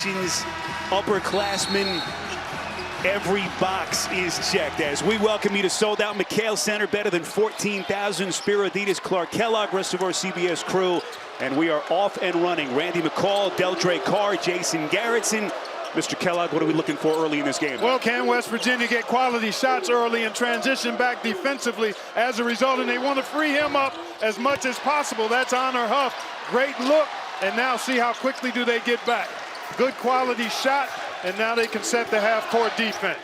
Upperclassmen, every box is checked as we welcome you to Sold Out McHale Center. Better than 14,000. Spiro Dedes, Clark Kellogg, rest of our CBS crew, and we are off and running. Randy McCall, Deldre Carr, Jason Garrettson. Mr. Kellogg, what are we looking for early in this game? Well, can West Virginia get quality shots early and transition back defensively as a result? And they want to free him up as much as possible. That's Honor Huff. Great look. And now see how quickly do they get back. Good quality shot, and now they can set the half-court defense.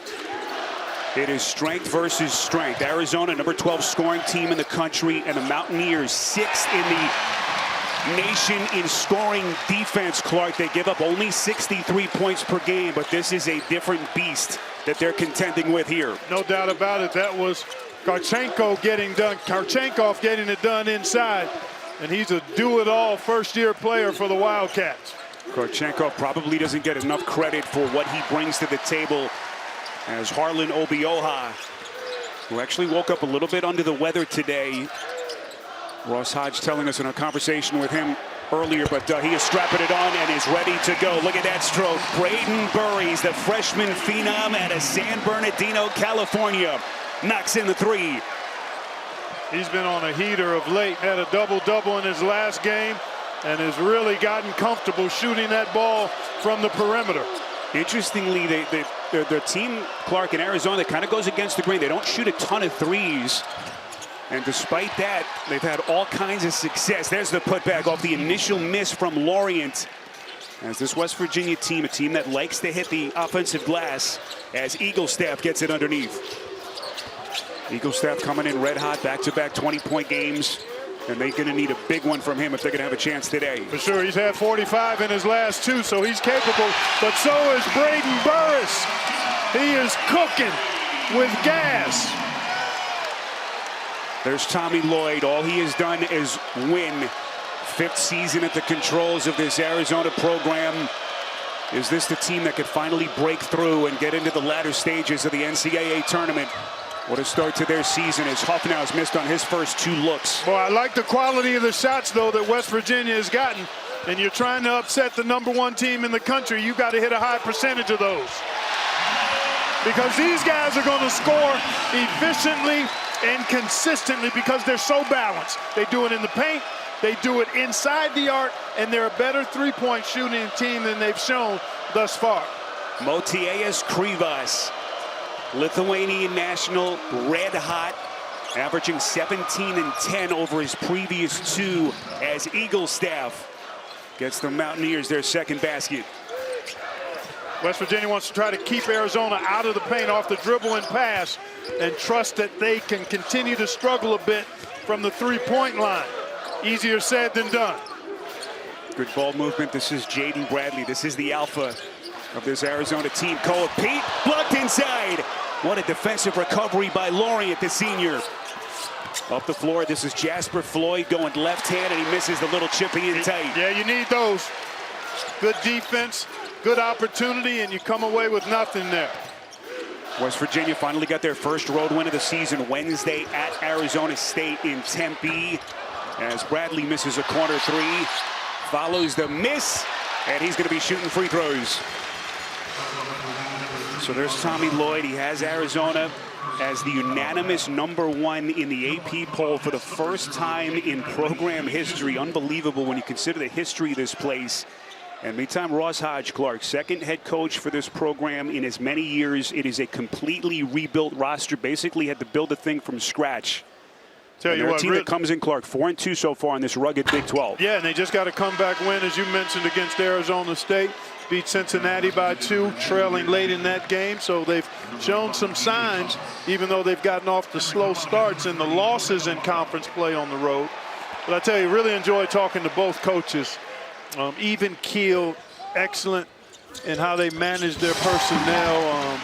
It is strength versus strength. Arizona, number 12 scoring team in the country, and the Mountaineers, 6th in the nation in scoring defense. Clark, they give up only 63 points per game, but this is a different beast that they're contending with here. No doubt about it. That was Karchenko getting done. Karchenkov getting it done inside, and he's a do-it-all first-year player for the Wildcats. Karchenko probably doesn't get enough credit for what he brings to the table, as Harlan Obioha, who actually woke up a little bit under the weather today. Ross Hodge telling us in a conversation with him earlier, but he is strapping it on and is ready to go. Look at that stroke. Braden Burries, the freshman phenom out of San Bernardino, California, knocks in the three. He's been on a heater of late, had a double-double in his last game, and has really gotten comfortable shooting that ball from the perimeter. Interestingly, the team, Clark, in Arizona, that kind of goes against the grain. They don't shoot a ton of threes. And despite that, they've had all kinds of success. There's the putback off the initial miss from Lorient. As this West Virginia team, a team that likes to hit the offensive glass, as Eaglestaff gets it underneath. Eaglestaff coming in red hot, back-to-back 20-point games. And they're going to need a big one from him if they're going to have a chance today. For sure. He's had 45 in his last two, so he's capable. But so is Braden Burris. He is cooking with gas. There's Tommy Lloyd. All he has done is win. 5th season at the controls of this Arizona program. Is this the team that could finally break through and get into the latter stages of the NCAA tournament? What a start to their season as Huff now has missed on his first 2 looks. Well, I like the quality of the shots, though, that West Virginia has gotten. And you're trying to upset the #1 team in the country. You've got to hit a high percentage of those. Because these guys are going to score efficiently and consistently because they're so balanced. They do it in the paint. They do it inside the arc. And they're a better three-point shooting team than they've shown thus far. Motiejas Krivas, Lithuanian national, red hot, averaging 17 and 10 over his previous 2 as Eaglestaff gets the Mountaineers their second basket. West Virginia wants to try to keep Arizona out of the paint off the dribble and pass and trust that they can continue to struggle a bit from the three-point line. Easier said than done. Good ball movement. This is Jaden Bradley. This is the alpha of this Arizona team. Cole Pete blocked inside. What a defensive recovery by Lorient, the senior. Up the floor, this is Jasper Floyd going left hand, and he misses the little chippy in tight. Yeah, you need those. Good defense, good opportunity, and you come away with nothing there. West Virginia finally got their first road win of the season Wednesday at Arizona State in Tempe. As Bradley misses a corner 3, follows the miss, and he's going to be shooting free throws. So there's Tommy Lloyd. He has Arizona as the unanimous #1 in the AP poll for the first time in program history. Unbelievable when you consider the history of this place. And meantime, Ross Hodge, Clark, second head coach for this program in as many years. It is a completely rebuilt roster. Basically had to build the thing from scratch. Tell you what, what, a team that comes in, Clark, 4-2 so far in this rugged Big 12. Yeah, and they just got a comeback win, as you mentioned, against Arizona State. Beat Cincinnati by 2, trailing late in that game. So they've shown some signs, even though they've gotten off the slow starts and the losses in conference play on the road. But I tell you, really enjoy talking to both coaches. Even keel, excellent in how they manage their personnel.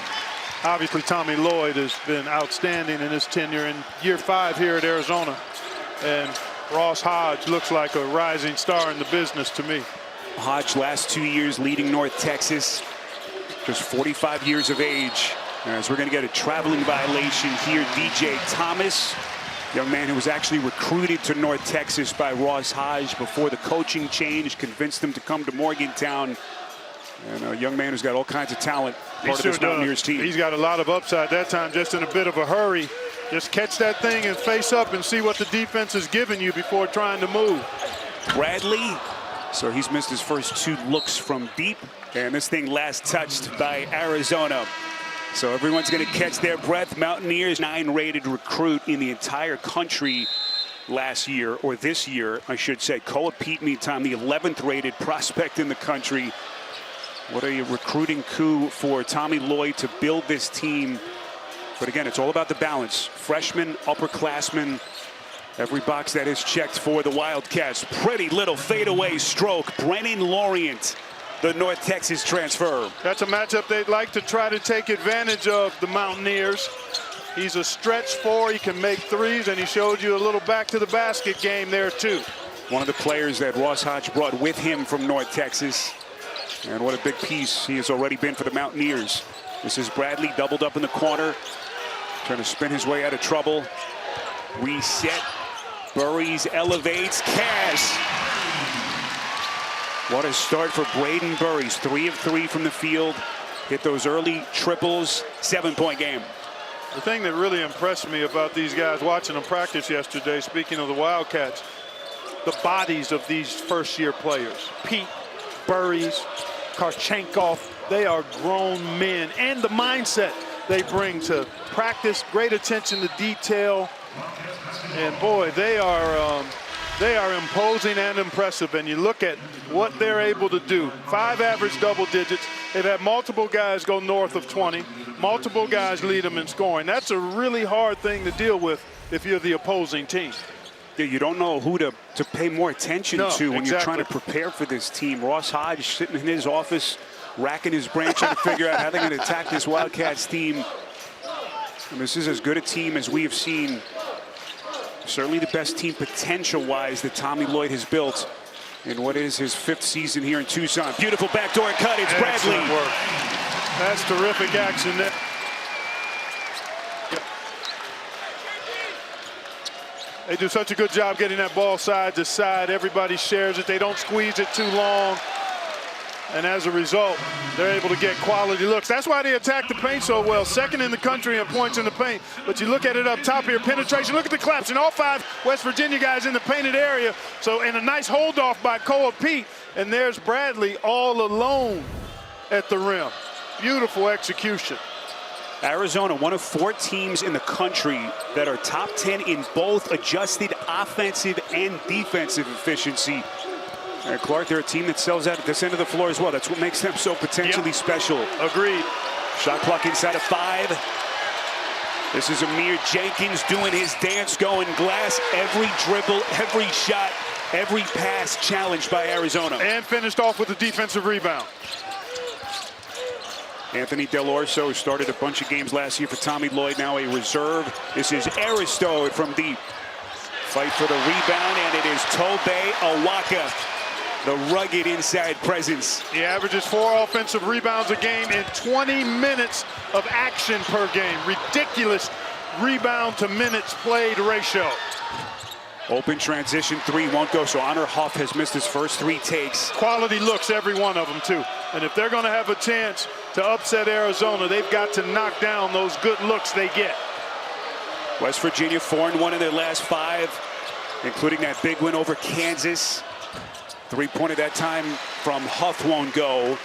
Obviously, Tommy Lloyd has been outstanding in his tenure in year 5 here at Arizona. And Ross Hodge looks like a rising star in the business to me. Hodge last 2 years leading North Texas, just 45 years of age. As we're going to get a traveling violation here. DJ Thomas, young man who was actually recruited to North Texas by Ross Hodge before the coaching change, convinced him to come to Morgantown. And a young man who's got all kinds of talent, part of this Mountaineers team. He's got a lot of upside that time, just in a bit of a hurry. Just catch that thing and face up and see what the defense is giving you before trying to move. Bradley, so he's missed his first 2 looks from deep. And this thing last touched by Arizona. So everyone's going to catch their breath. Mountaineers, 9-rated recruit in the entire country last year, or this year, I should say. Koa Pete, meantime, the 11th rated prospect in the country. What a recruiting coup for Tommy Lloyd to build this team. But again, it's all about the balance. Freshmen, upperclassmen, every box that is checked for the Wildcats. Pretty little fadeaway stroke. Brennan Lorient, the North Texas transfer. That's a matchup they'd like to try to take advantage of, the Mountaineers. He's a stretch 4. He can make threes, and he showed you a little back to the basket game there too. One of the players that Ross Hodge brought with him from North Texas. And what a big piece he has already been for the Mountaineers. This is Bradley doubled up in the corner, trying to spin his way out of trouble. Reset. Burries elevates. Cash. What a start for Braden Burries. 3 of 3 from the field. Hit those early triples. 7-point game. The thing that really impressed me about these guys watching them practice yesterday, speaking of the Wildcats, the bodies of these first-year players. Pete, Burries, Karchenkov, they are grown men, and the mindset they bring to practice, great attention to detail, and boy, they are imposing and impressive. And you look at what they're able to do. 5 average double digits. They've had multiple guys go north of 20. Multiple guys lead them in scoring. That's a really hard thing to deal with if you're the opposing team. Yeah, you don't know who to pay more attention to when you're trying to prepare for this team. Ross Hodge sitting in his office, racking his brain, trying to figure out how they're going to attack this Wildcats team. And this is as good a team as we have seen. Certainly the best team potential-wise that Tommy Lloyd has built in what is his 5th season here in Tucson. Beautiful backdoor cut. It's Bradley. Work. That's terrific action there. They do such a good job getting that ball side to side. Everybody shares it. They don't squeeze it too long. And as a result, they're able to get quality looks. That's why they attack the paint so well. 2nd in the country in points in the paint. But you look at it up top here, penetration. Look at the collapse. And all 5 West Virginia guys in the painted area. So, and a nice hold off by Koa Pete. And there's Bradley all alone at the rim. Beautiful execution. Arizona, one of 4 teams in the country that are top 10 in both adjusted offensive and defensive efficiency. And Clark, they're a team that sells out at this end of the floor as well. That's what makes them so potentially special. Agreed. Shot clock inside of 5. This is Amir Jenkins doing his dance, going glass. Every dribble, every shot, every pass challenged by Arizona. And finished off with a defensive rebound. Anthony Del Orso started a bunch of games last year for Tommy Lloyd, now a reserve. This is Aristo from deep. Fight for the rebound, and it is Tobe Awaka, the rugged inside presence. He averages 4 offensive rebounds a game in 20 minutes of action per game. Ridiculous rebound to minutes played ratio. Open transition 3 won't go, so Honor Huff has missed his first 3 takes. Quality looks, every one of them, too. And if they're going to have a chance to upset Arizona, they've got to knock down those good looks they get. West Virginia 4-1 in their last 5, including that big win over Kansas. 3-pointer that time from Huff won't go.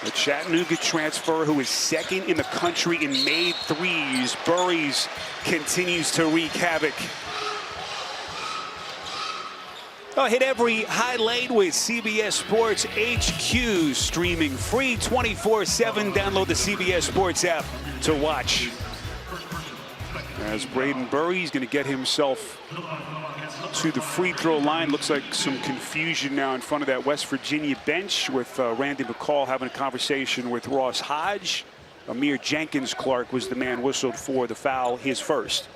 The Chattanooga transfer, who is 2nd in the country in made threes. Burries continues to wreak havoc. Oh, hit every highlight with CBS Sports HQ, streaming free 24/7. Download the CBS Sports app to watch. As Braden Burries going to get himself to the free throw line. Looks like some confusion now in front of that West Virginia bench with Randy McCall having a conversation with Ross Hodge. Amir Jenkins Clark was the man whistled for the foul, his first.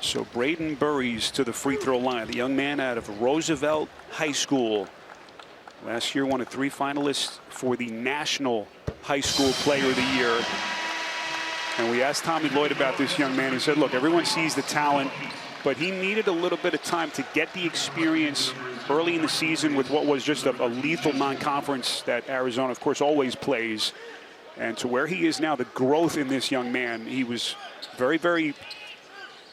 So Braden Burries to the free throw line, the young man out of Roosevelt High School. Last year one of 3 finalists for the National High School Player of the Year. And we asked Tommy Lloyd about this young man. He said, look, everyone sees the talent, but he needed a little bit of time to get the experience early in the season with what was just a lethal non-conference that Arizona, of course, always plays. And to where he is now, the growth in this young man, he was very, very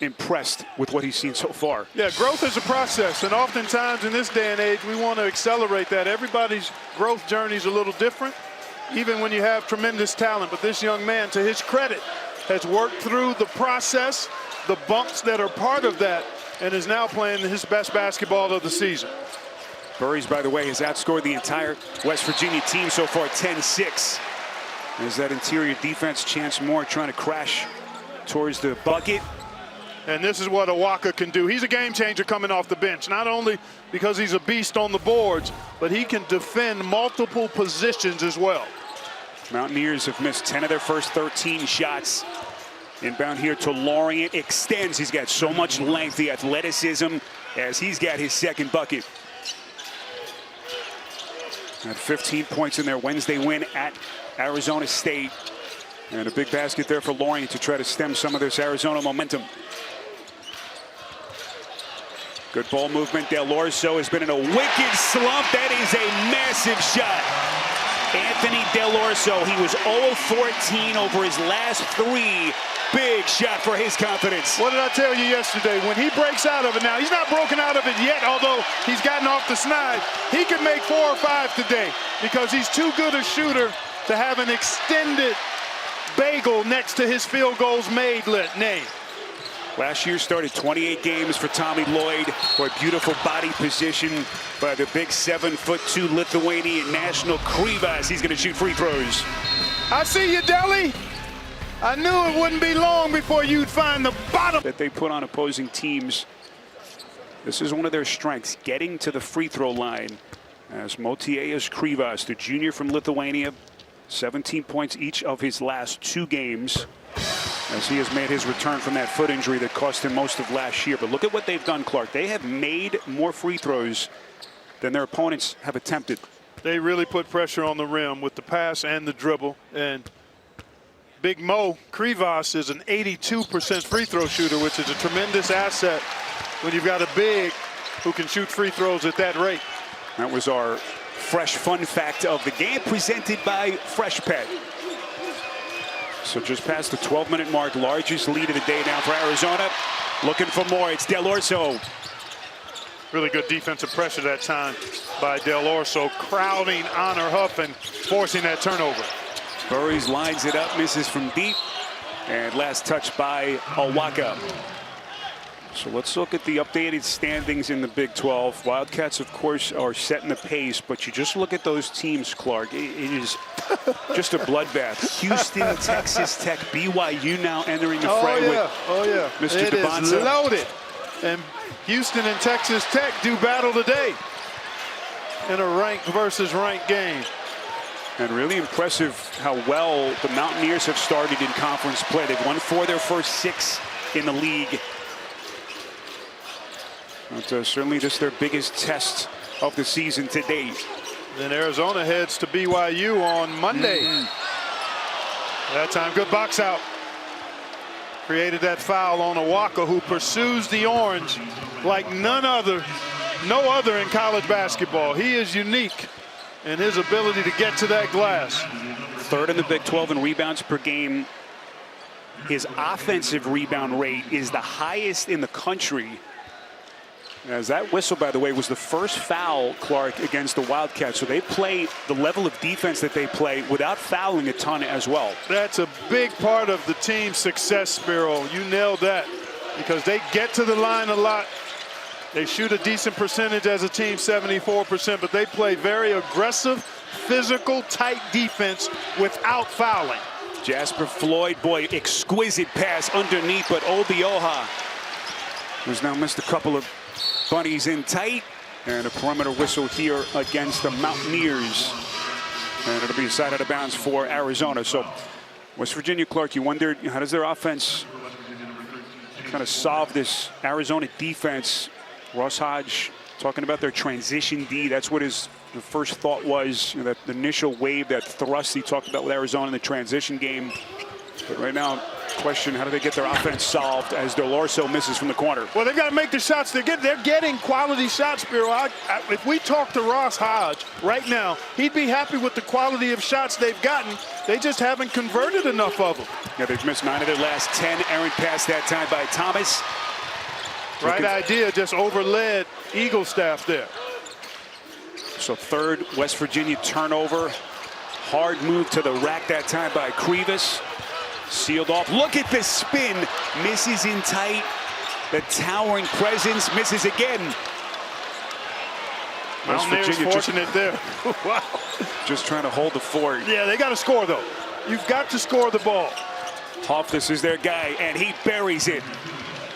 impressed with what he's seen so far. Yeah, growth is a process, and oftentimes in this day and age, we want to accelerate that. Everybody's growth journey is a little different, even when you have tremendous talent. But this young man, to his credit, has worked through the process, the bumps that are part of that, and is now playing his best basketball of the season. Burries, by the way, has outscored the entire West Virginia team so far 10-6. There's that interior defense, Chance Moore trying to crash towards the bucket. And this is what Awaka can do. He's a game changer coming off the bench, not only because he's a beast on the boards, but he can defend multiple positions as well. Mountaineers have missed 10 of their first 13 shots. Inbound here to Lorient, extends. He's got so much length, the athleticism, as he's got his second bucket. Had 15 points in their Wednesday win at Arizona State. And a big basket there for Lorient to try to stem some of this Arizona momentum. Good ball movement. Del Orso has been in a wicked slump. That is a massive shot. Anthony Del Orso, he was 0-14 over his last 3. Big shot for his confidence. What did I tell you yesterday? When he breaks out of it now, he's not broken out of it yet, although he's gotten off the snide. He could make 4 or 5 today because he's too good a shooter to have an extended bagel next to his field goals made name. Last year started 28 games for Tommy Lloyd for a beautiful body position by the big 7'2" Lithuanian national Krivas. He's going to shoot free throws. I see you, Deli. I knew it wouldn't be long before you'd find the bottom. That they put on opposing teams. This is one of their strengths, getting to the free throw line. As Motiejas Krivas, the junior from Lithuania, 17 points each of his last 2 games, as he has made his return from that foot injury that cost him most of last year. But look at what they've done, Clark. They have made more free throws than their opponents have attempted. They really put pressure on the rim with the pass and the dribble. And Big Mo Krivas is an 82% free throw shooter, which is a tremendous asset when you've got a big who can shoot free throws at that rate. That was our fresh fun fact of the game, presented by Fresh Pet. So just past the 12-minute mark, largest lead of the day now for Arizona. Looking for more. It's Del Orso. Really good defensive pressure that time by Del Orso, crowding Honor Huff and forcing that turnover. Burries lines it up, misses from deep. And last touch by Awaka. So let's look at the updated standings in the Big 12. Wildcats, of course, are setting the pace, but you just look at those teams, Clark. It is just a bloodbath. Houston, Texas Tech, BYU now entering the fray with Mr. Devonta. It is loaded. And Houston and Texas Tech do battle today in a ranked versus ranked game. And really impressive how well the Mountaineers have started in conference play. They've won 4 of their first 6 in the league. But certainly just their biggest test of the season to date. Then Arizona heads to BYU on Monday. That time, good box out. Created that foul on Awaka, who pursues the orange like no other in college basketball. He is unique in his ability to get to that glass. 3rd in the Big 12 in rebounds per game. His offensive rebound rate is the highest in the country. As that whistle, by the way, was the first foul, Clark, against the Wildcats. So they play the level of defense that they play without fouling a ton as well. That's a big part of the team's success, Spiro. You nailed that, because they get to the line a lot. They shoot a decent percentage as a team, 74%, but they play very aggressive, physical, tight defense without fouling. Jasper Floyd, boy, exquisite pass underneath, but Obioha, who's now missed a couple of bunnies in tight, and a perimeter whistle here against the Mountaineers. And it'll be a side out of bounds for Arizona. So West Virginia, Clark, you wondered, how does their offense kind of solve this Arizona defense? Ross Hodge talking about their transition D. That's what the first thought was, that initial wave, that thrust he talked about with Arizona in the transition game. But right now, question, how do they get their offense solved as Delorso misses from the corner? Well, they've got to make the shots. They're getting quality shots, Spiro. If we talk to Ross Hodge right now, he'd be happy with the quality of shots they've gotten. They just haven't converted enough of them. Yeah, they've missed 9 of their last 10. Errant pass that time by Thomas. Right idea, just overled Eagle staff there. So third West Virginia turnover. Hard move to the rack that time by Krivas. Sealed off. Look at the spin. Misses in tight. The towering presence misses again. Mountaineers fortunate there. Wow. Just trying to hold the fort. Yeah, they got to score, though. You've got to score the ball. Hoff, this is their guy, and he buries it.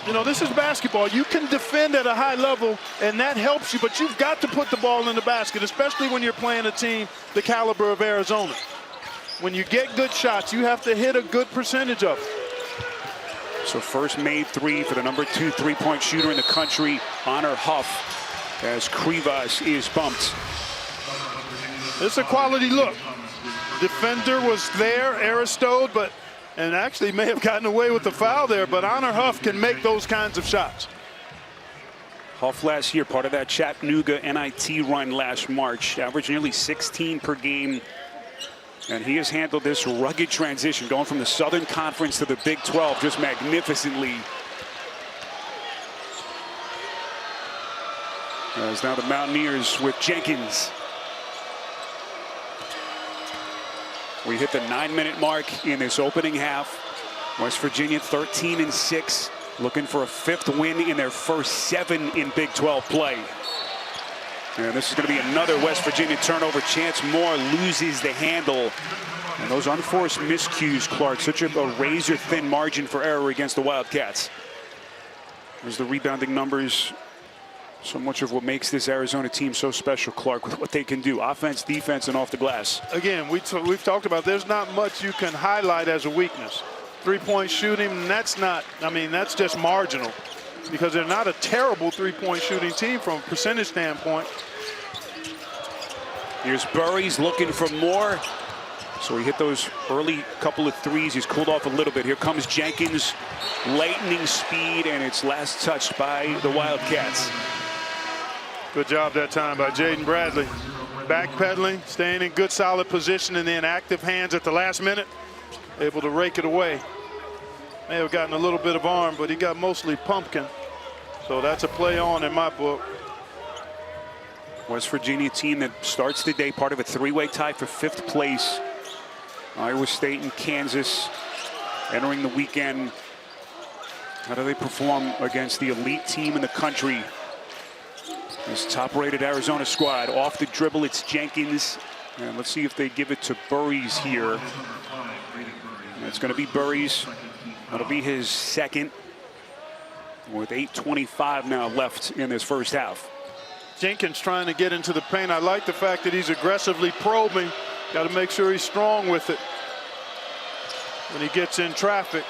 You know, this is basketball. You can defend at a high level, and that helps you, but you've got to put the ball in the basket, especially when you're playing a team the caliber of Arizona. When you get good shots, you have to hit a good percentage of it. So first made 3 for the number 2 3-point shooter in the country, Honor Huff, as Krivas is bumped. It's a quality look. Defender was there, Aristode, and actually may have gotten away with the foul there, but Honor Huff can make those kinds of shots. Huff last year, part of that Chattanooga NIT run last March, averaged nearly 16 per game. And he has handled this rugged transition, going from the Southern Conference to the Big 12 just magnificently. As now the Mountaineers with Jenkins. We hit the 9-minute mark in this opening half. West Virginia 13-6, looking for a 5th win in their first 7 in Big 12 play. And this is going to be another West Virginia turnover. Chance Moore loses the handle. And those unforced miscues, Clark, such a razor-thin margin for error against the Wildcats. There's the rebounding numbers. So much of what makes this Arizona team so special, Clark, with what they can do. Offense, defense, and off the glass. Again, we've talked about there's not much you can highlight as a weakness. 3-point shooting, that's not, I mean, that's just marginal. Because they're not a terrible 3-point shooting team from a percentage standpoint. Here's Burries looking for more. So he hit those early couple of threes. He's cooled off a little bit. Here comes Jenkins, lightning speed, and it's last touched by the Wildcats. Good job that time by Jaden Bradley. Backpedaling, staying in good solid position, and then active hands at the last minute. Able to rake it away. May have gotten a little bit of arm, but he got mostly pumpkin. So that's a play on in my book. West Virginia team that starts the day part of a 3-way tie for 5th place. Iowa State and Kansas entering the weekend. How do they perform against the elite team in the country? This top-rated Arizona squad. Off the dribble, it's Jenkins. And let's see if they give it to Burries here. And it's going to be Burries. That'll be his 2nd. With 8:25 now left in this first half. Jenkins trying to get into the paint. I like the fact that he's aggressively probing. Got to make sure he's strong with it when he gets in traffic.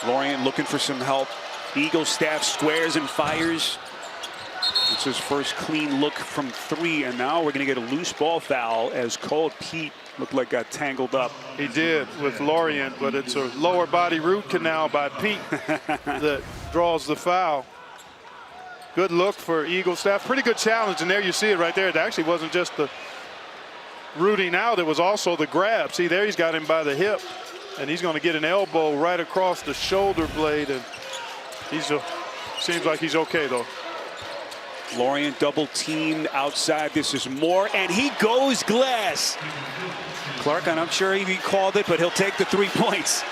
Lorient looking for some help. Eagle staff squares and fires. It's his first clean look from 3, and now we're going to get a loose ball foul as Cold Pete looked like got tangled up. He did with Lorient, but it's a lower body root canal by Pete that draws the foul. Good look for Eagle staff. Pretty good challenge, and there you see it right there. It actually wasn't just the rooting out, it was also the grab. See, there he's got him by the hip, and he's going to get an elbow right across the shoulder blade, and seems like he's okay, though. Lorient double teamed outside. This is Moore, and he goes glass. Clark, I'm not sure he called it, but he'll take the 3 points.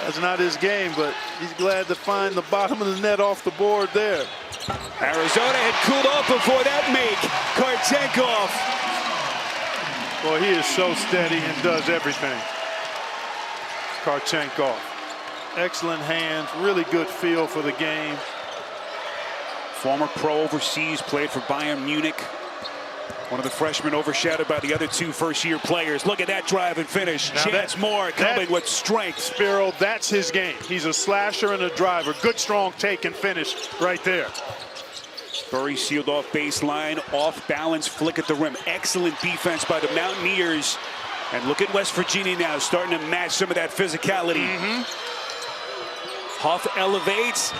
That's not his game, but he's glad to find the bottom of the net off the board there. Arizona had cooled off before that make. Karchenkov. Boy, he is so steady and does everything. Karchenkov. Excellent hands, really good feel for the game. Former pro overseas, played for Bayern Munich. One of the freshmen overshadowed by the other 2 first-year players. Look at that drive and finish. Now Chance Moore coming with strength. Spiro, that's his game. He's a slasher and a driver. Good, strong take and finish right there. Burry sealed off baseline, off balance, flick at the rim. Excellent defense by the Mountaineers. And look at West Virginia now, starting to match some of that physicality. Huff elevates.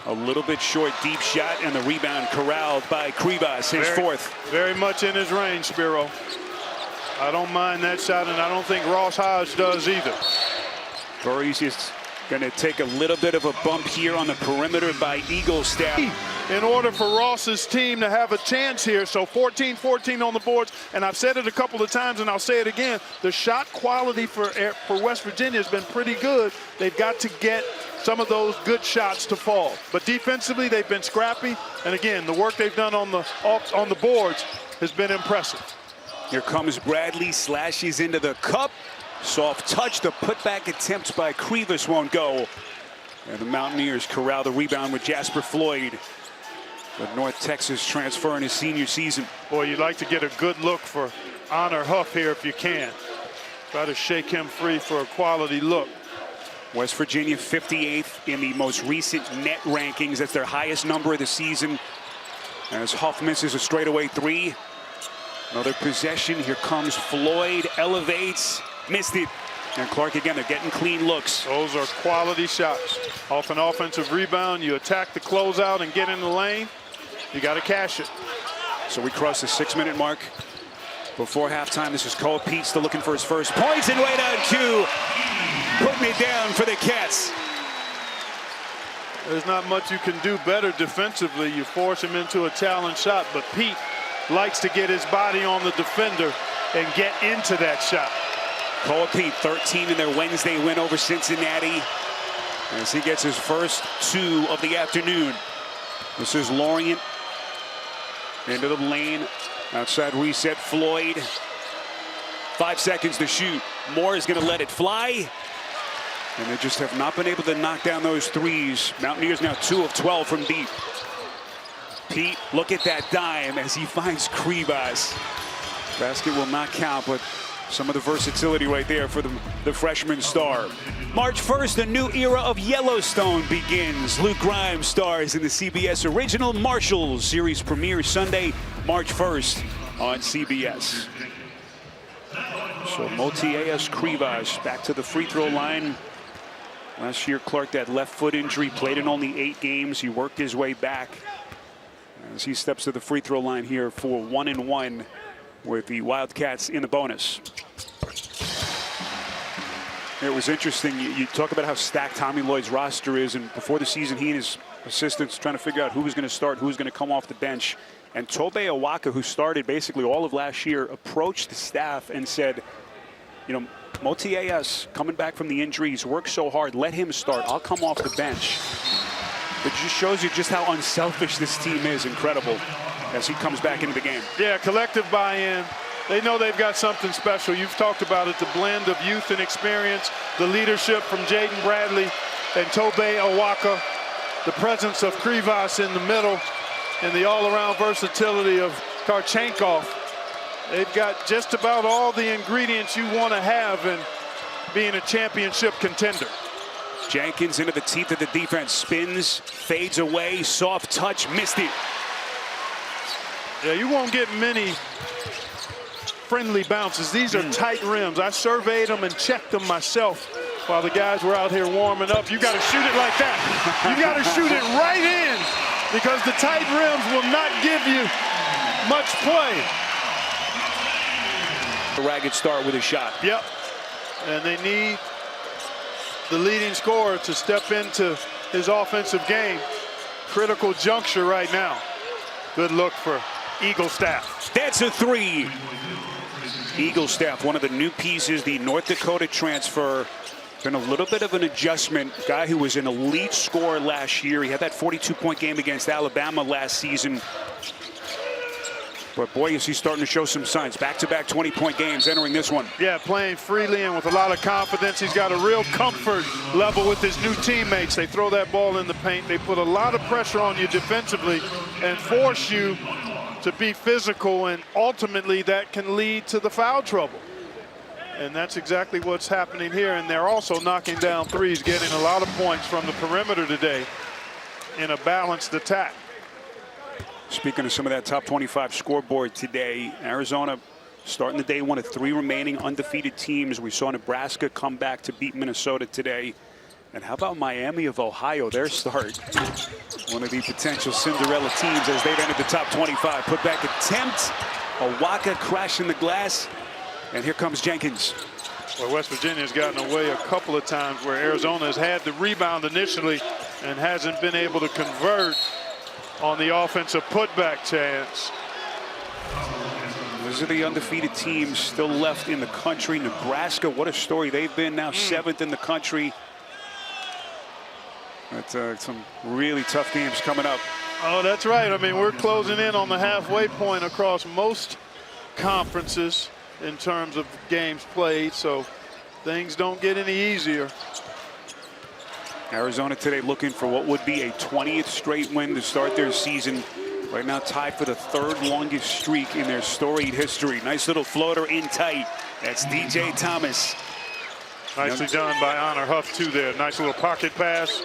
A little bit short, deep shot, and the rebound corralled by Krivas, his fourth. Very much in his range, Spiro. I don't mind that shot, and I don't think Ross Hodge does either. Burry's is going to take a little bit of a bump here on the perimeter by Eaglestaff. In order for Ross's team to have a chance here, so 14-14 on the boards, and I've said it a couple of times, and I'll say it again, the shot quality for West Virginia has been pretty good. They've got to get some of those good shots to fall. But defensively, they've been scrappy, and again, the work they've done on the boards has been impressive. Here comes Bradley, slashes into the cup. Soft touch, the putback attempt by Krivas won't go. And the Mountaineers corral the rebound with Jasper Floyd, the North Texas transfer in his senior season. Boy, you'd like to get a good look for Honor Huff here if you can. Try to shake him free for a quality look. West Virginia 58th in the most recent net rankings. That's their highest number of the season. As Huff misses a straightaway three. Another possession. Here comes Floyd, elevates, missed it. And Clark again, they're getting clean looks. Those are quality shots. Off an offensive rebound, you attack the closeout and get in the lane. You got to cash it. So we cross the 6-minute mark before halftime. This is Cole Pete still looking for his first points, and right on cue, putting it down for the Cats. There's not much you can do better defensively. You force him into a challenge shot, but Pete likes to get his body on the defender and get into that shot. Cole Pete, 13 in their Wednesday win over Cincinnati, as he gets his first two of the afternoon. This is Lorient into the lane. Outside reset, Floyd. 5 seconds to shoot. Moore is going to let it fly. And they just have not been able to knock down those threes. Mountaineers now 2 of 12 from deep. Pete, look at that dime as he finds Krivas. Basket will not count, but some of the versatility right there for the freshman star. March 1st, a new era of Yellowstone begins. Luke Grimes stars in the CBS original Marshall series premiere Sunday, March 1st on CBS. So Motiejus Krivas back to the free throw line. Last year, Clark, that left foot injury, played in only 8 games. He worked his way back as he steps to the free throw line here for 1-1 with the Wildcats in the bonus. It was interesting. You talk about how stacked Tommy Lloyd's roster is, and before the season, he and his assistants trying to figure out who was going to start, who was going to come off the bench. And Tobe Awaka, who started basically all of last year, approached the staff and said, you know, Motiejus coming back from the injuries, worked so hard, let him start. I'll come off the bench. It just shows you just how unselfish this team is. Incredible as he comes back into the game. Yeah, collective buy-in. They know they've got something special. You've talked about it, the blend of youth and experience, the leadership from Jaden Bradley and Tobe Awaka, the presence of Krivas in the middle, and the all-around versatility of Karchenkov. They've got just about all the ingredients you want to have in being a championship contender. Jenkins into the teeth of the defense, spins, fades away, soft touch, missed it. Yeah, you won't get many friendly bounces. These are tight rims. I surveyed them and checked them myself while the guys were out here warming up. You got to shoot it like that. You got to shoot it right in, because the tight rims will not give you much play. A ragged start with a shot. Yep. And they need the leading scorer to step into his offensive game. Critical juncture right now. Good look for Eaglestaff. That's a three. Eaglestaff, one of the new pieces, the North Dakota transfer. Been a little bit of an adjustment. Guy who was an elite scorer last year. He had that 42-point game against Alabama last season. But boy, is he starting to show some signs. Back-to-back 20-point games entering this one. Yeah, playing freely and with a lot of confidence. He's got a real comfort level with his new teammates. They throw that ball in the paint. They put a lot of pressure on you defensively and force you to be physical, and ultimately that can lead to the foul trouble. And that's exactly what's happening here. And they're also knocking down threes, getting a lot of points from the perimeter today in a balanced attack. Speaking of some of that top 25 scoreboard today, Arizona starting the day one of 3 remaining undefeated teams. We saw Nebraska come back to beat Minnesota today. And how about Miami of Ohio? Their start, one of the potential Cinderella teams as they've entered the top 25. Put back attempt, a Waka crashing the glass, and here comes Jenkins. Well, West Virginia's gotten away a couple of times where Arizona has had the rebound initially and hasn't been able to convert on the offensive putback chance. Those are the undefeated teams still left in the country. Nebraska, what a story they've been, now 7th in the country. That's some really tough games coming up. Oh, that's right. I mean, we're closing in on the halfway point across most conferences in terms of games played, so things don't get any easier. Arizona today looking for what would be a 20th straight win to start their season. Right now tied for the 3rd longest streak in their storied history. Nice little floater in tight. That's DJ Thomas. Nicely done by Honor Huff too there. Nice little pocket pass.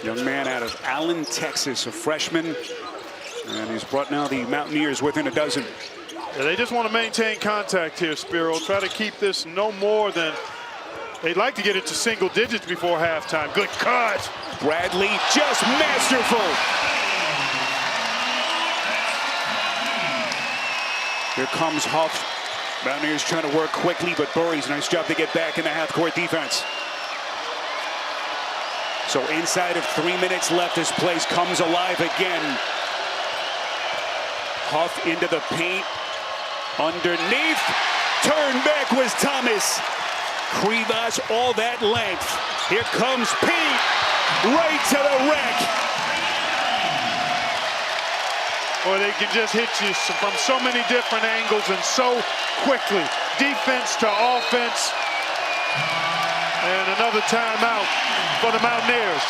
Young man out of Allen, Texas, a freshman. And he's brought now the Mountaineers within a dozen. Yeah, they just want to maintain contact here, Spiro. Try to keep this no more than, they'd like to get it to single digits before halftime. Good cut. Bradley just masterful. Here comes Huff. Mountaineers trying to work quickly, but Burry's nice job to get back in the half-court defense. So inside of 3 minutes left, this place comes alive again. Huff into the paint. Underneath. Turn back was Thomas. Krivas all that length. Here comes Pete. Right to the rack. Boy, they can just hit you from so many different angles and so quickly. Defense to offense. And another timeout for the Mountaineers.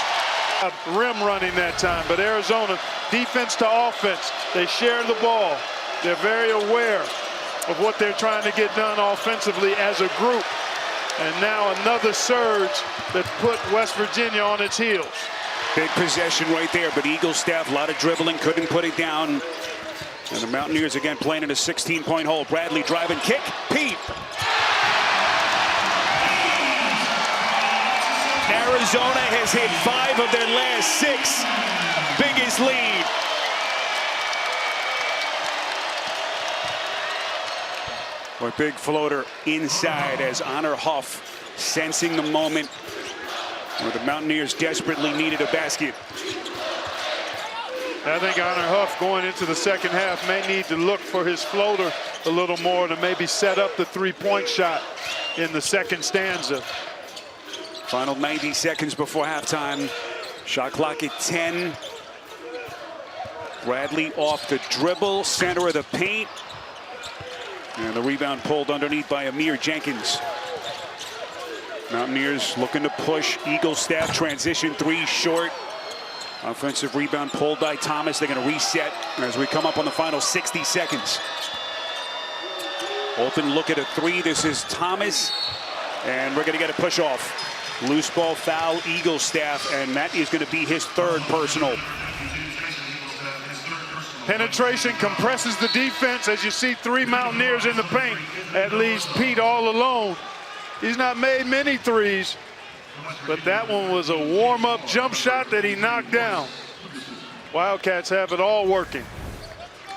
Rim running that time, but Arizona, defense to offense. They share the ball. They're very aware of what they're trying to get done offensively as a group. And now another surge that put West Virginia on its heels. Big possession right there, but Eagles staff, a lot of dribbling, couldn't put it down. And the Mountaineers again playing in a 16-point hole. Bradley driving kick. Pete. Arizona has hit 5 of their last 6. Biggest lead. Or big floater inside as Honor Huff sensing the moment where the Mountaineers desperately needed a basket. I think Honor Huff going into the second half may need to look for his floater a little more to maybe set up the 3-point shot in the second stanza. Final 90 seconds before halftime. Shot clock at 10. Bradley off the dribble, center of the paint. And the rebound pulled underneath by Amir Jenkins. Mountaineers looking to push. Eagle staff transition 3 short. Offensive rebound pulled by Thomas. They're going to reset as we come up on the final 60 seconds. Open look at a 3. This is Thomas. And we're going to get a push off. Loose ball foul, Eagle staff, and that is going to be his 3rd personal. Penetration compresses the defense as you see 3 Mountaineers in the paint. That leaves Pete all alone. He's not made many threes, but that one was a warm-up jump shot that he knocked down. Wildcats have it all working.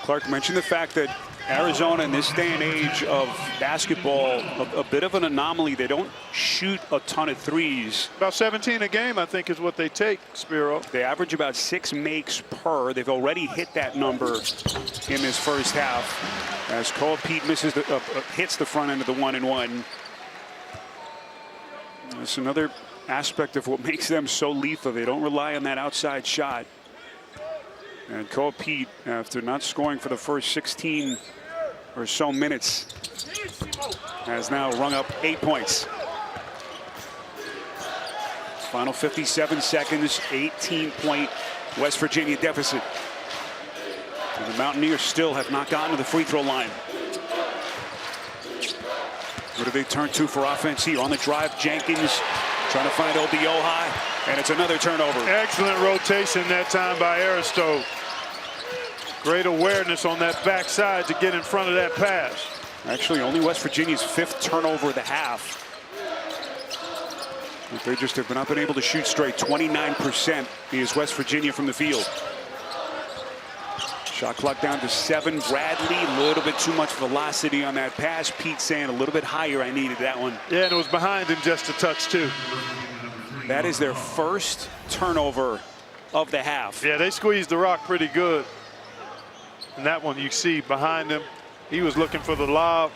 Clark mentioned the fact that Arizona in this day and age of basketball, a bit of an anomaly. They don't shoot a ton of threes. About 17 a game, I think, is what they take, Spiro. They average about 6 makes per. They've already hit that number in this first half. As Cole Pete misses hits the front end of the 1-and-1. That's another aspect of what makes them so lethal. They don't rely on that outside shot. And Cole Pete, after not scoring for the first 16 or so minutes, has now rung up 8 points. Final 57 seconds, 18-point West Virginia deficit. And the Mountaineers still have not gotten to the free throw line. What do they turn to for offense here? On the drive, Jenkins trying to find Obioha, and it's another turnover. Excellent rotation that time by Aristo. Great awareness on that backside to get in front of that pass. Actually, only West Virginia's 5th turnover of the half. They just have not been able to shoot straight. 29% is West Virginia from the field. Shot clock down to 7. Bradley, a little bit too much velocity on that pass. Pete saying a little bit higher. I needed that one. Yeah, and it was behind him just a touch, too. That is their first turnover of the half. Yeah, they squeezed the rock pretty good. And that one you see behind him, he was looking for the lob.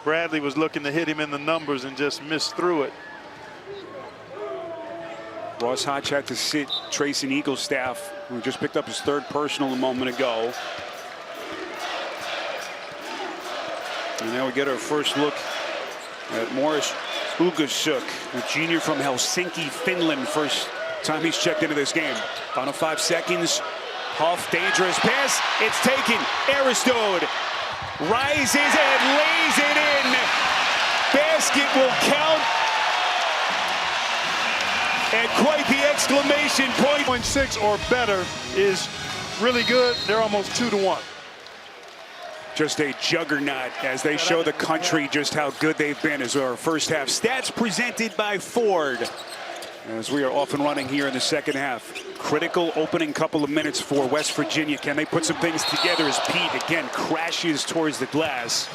Bradley was looking to hit him in the numbers and just missed through it. Ross Hodge had to sit Trayson Eaglestaff, who just picked up his 3rd personal a moment ago. And now we get our first look at Morris Ugasuk, a junior from Helsinki, Finland. First time he's checked into this game. Final 5 seconds. Huff, dangerous pass. It's taken. Aristode rises and lays it in. Basket will count. And quite the exclamation point. 0.6 or better is really good. They're almost 2-1. Just a juggernaut as they show the country just how good they've been as our first half. Stats presented by Ford. As we are off and running here in the second half. Critical opening couple of minutes for West Virginia. Can they put some things together as Pete again crashes towards the glass?